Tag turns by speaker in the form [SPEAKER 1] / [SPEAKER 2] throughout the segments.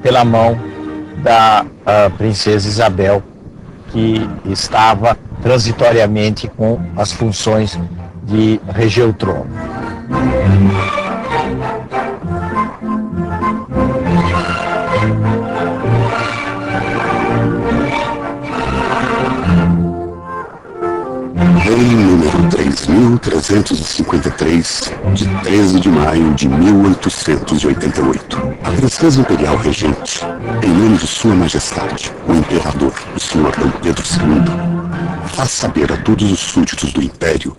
[SPEAKER 1] pela mão da princesa Isabel, que estava transitoriamente com as funções de reger o trono.
[SPEAKER 2] Lei número 3.353, de 13 de maio de 1888. A princesa imperial regente, em nome de Sua Majestade, o Imperador, o Sr. Dom Pedro II, faz saber a todos os súditos do Império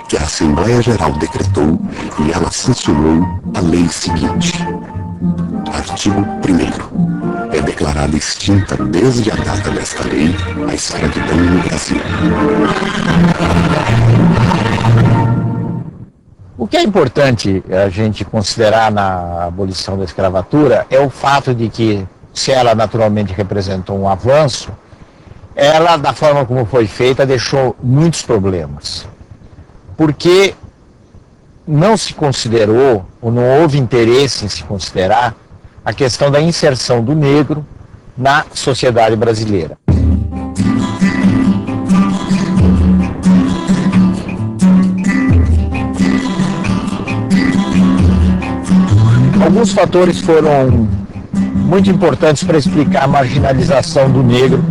[SPEAKER 2] que a Assembleia Geral decretou e ela sancionou a lei seguinte. Artigo 1º. É declarada extinta desde a data desta lei a escravidão no Brasil.
[SPEAKER 1] O que é importante a gente considerar na abolição da escravatura é o fato de que, se ela naturalmente representou um avanço, ela, da forma como foi feita, deixou muitos problemas. Porque não se considerou, ou não houve interesse em se considerar, a questão da inserção do negro na sociedade brasileira. Alguns fatores foram muito importantes para explicar a marginalização do negro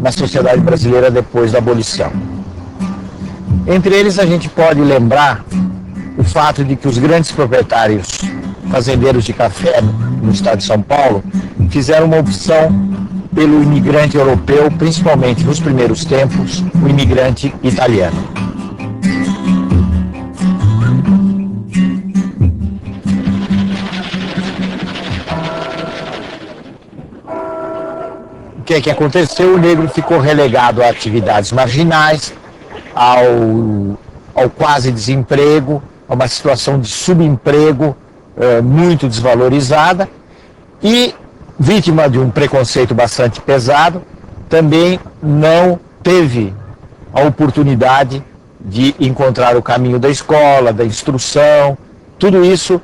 [SPEAKER 1] na sociedade brasileira depois da abolição. Entre eles, a gente pode lembrar o fato de que os grandes proprietários fazendeiros de café no estado de São Paulo fizeram uma opção pelo imigrante europeu, principalmente nos primeiros tempos, o imigrante italiano. O que aconteceu? O negro ficou relegado a atividades marginais, ao quase desemprego, a uma situação de subemprego muito desvalorizada e, vítima de um preconceito bastante pesado, também não teve a oportunidade de encontrar o caminho da escola, da instrução, tudo isso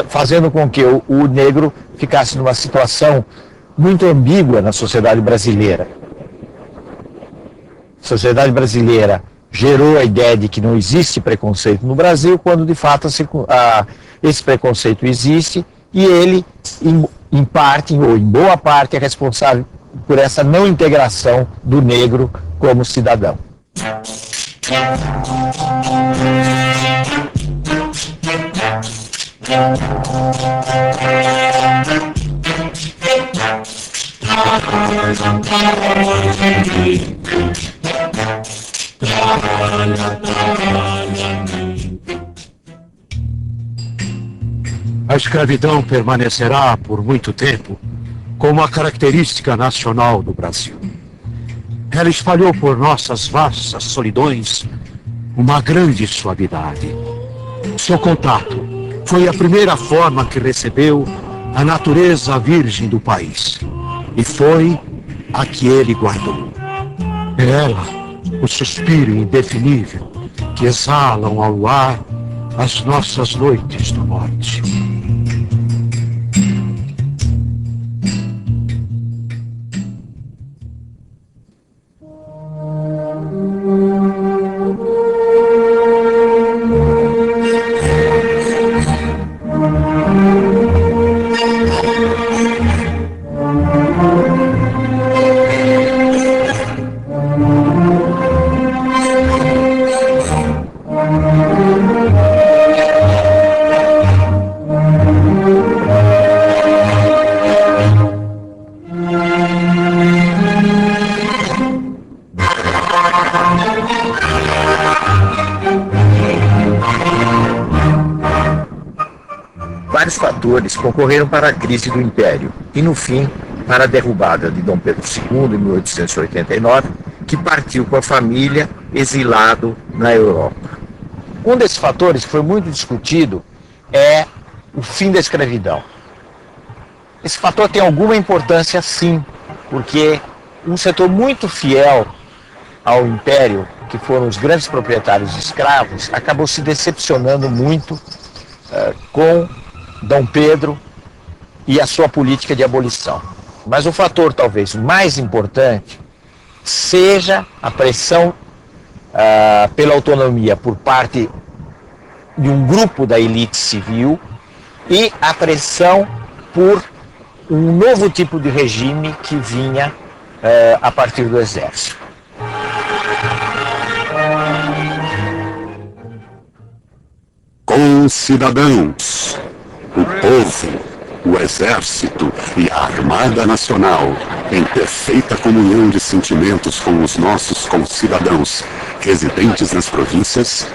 [SPEAKER 1] fazendo com que o negro ficasse numa situação muito ambígua na sociedade brasileira. A sociedade brasileira gerou a ideia de que não existe preconceito no Brasil, quando de fato esse preconceito existe e ele, em parte ou em boa parte, é responsável por essa não integração do negro como cidadão.
[SPEAKER 3] A escravidão permanecerá por muito tempo como a característica nacional do Brasil. Ela espalhou por nossas vastas solidões uma grande suavidade. Seu contato foi a primeira forma que recebeu a natureza virgem do país e foi a que ele guardou. É ela, o suspiro indefinível que exalam ao ar as nossas noites do norte.
[SPEAKER 1] Vários fatores concorreram para a crise do Império e, no fim, para a derrubada de Dom Pedro II em 1889, que partiu com a família exilado na Europa. Um desses fatores que foi muito discutido é o fim da escravidão. Esse fator tem alguma importância, sim, porque um setor muito fiel ao Império, que foram os grandes proprietários de escravos, acabou se decepcionando muito com Dom Pedro e a sua política de abolição. Mas o fator talvez mais importante seja a pressão pela autonomia por parte de um grupo da elite civil e a pressão por um novo tipo de regime que vinha a partir do exército.
[SPEAKER 2] Concidadãos, o povo, o exército e a Armada Nacional, em perfeita comunhão de sentimentos com os nossos concidadãos residentes nas províncias,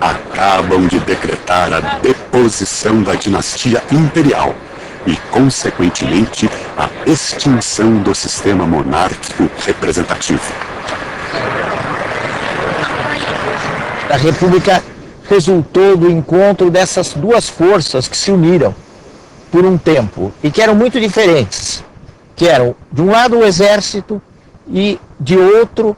[SPEAKER 2] acabam de decretar a deposição da dinastia imperial e, consequentemente, a extinção do sistema monárquico representativo.
[SPEAKER 1] A República resultou do encontro dessas duas forças que se uniram por um tempo e que eram muito diferentes, que eram de um lado o exército e de outro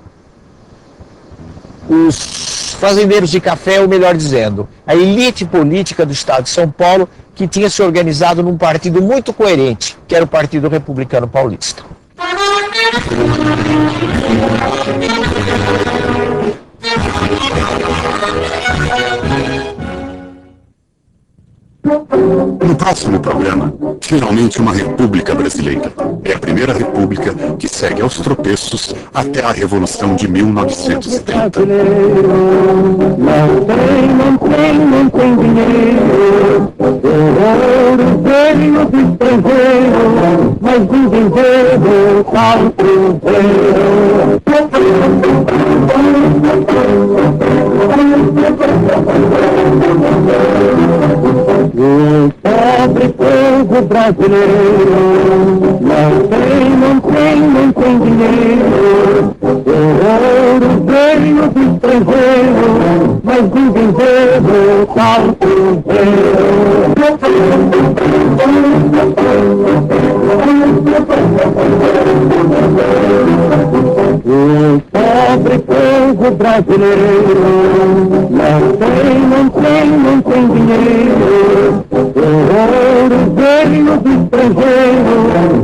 [SPEAKER 1] os fazendeiros de café, ou melhor dizendo, a elite política do estado de São Paulo, que tinha se organizado num partido muito coerente, que era o Partido Republicano Paulista.
[SPEAKER 2] No próximo programa, finalmente uma república brasileira. É a primeira república que segue aos tropeços até a Revolução de 1930.
[SPEAKER 4] Não tem dinheiro, ouro veio do estrangeiro, mas o dinheiro tá o cruzeiro. O pobre povo brasileiro não tem dinheiro. O ouro veio do estrangeiro, mas o dinheiro tá o cruzeiro. O pobre povo brasileiro não tem dinheiro. O ouro veio do estrangeiro,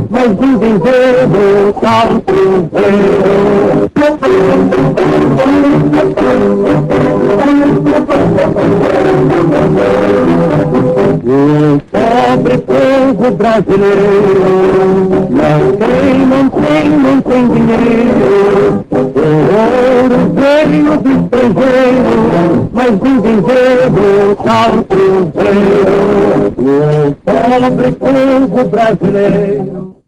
[SPEAKER 4] mas o dinheiro tá o cruzeiro. O pobre povo brasileiro não tem dinheiro. O ouro veio do estrangeiro, mas o dinheiro tá o cruzeiro. O pobre povo brasileiro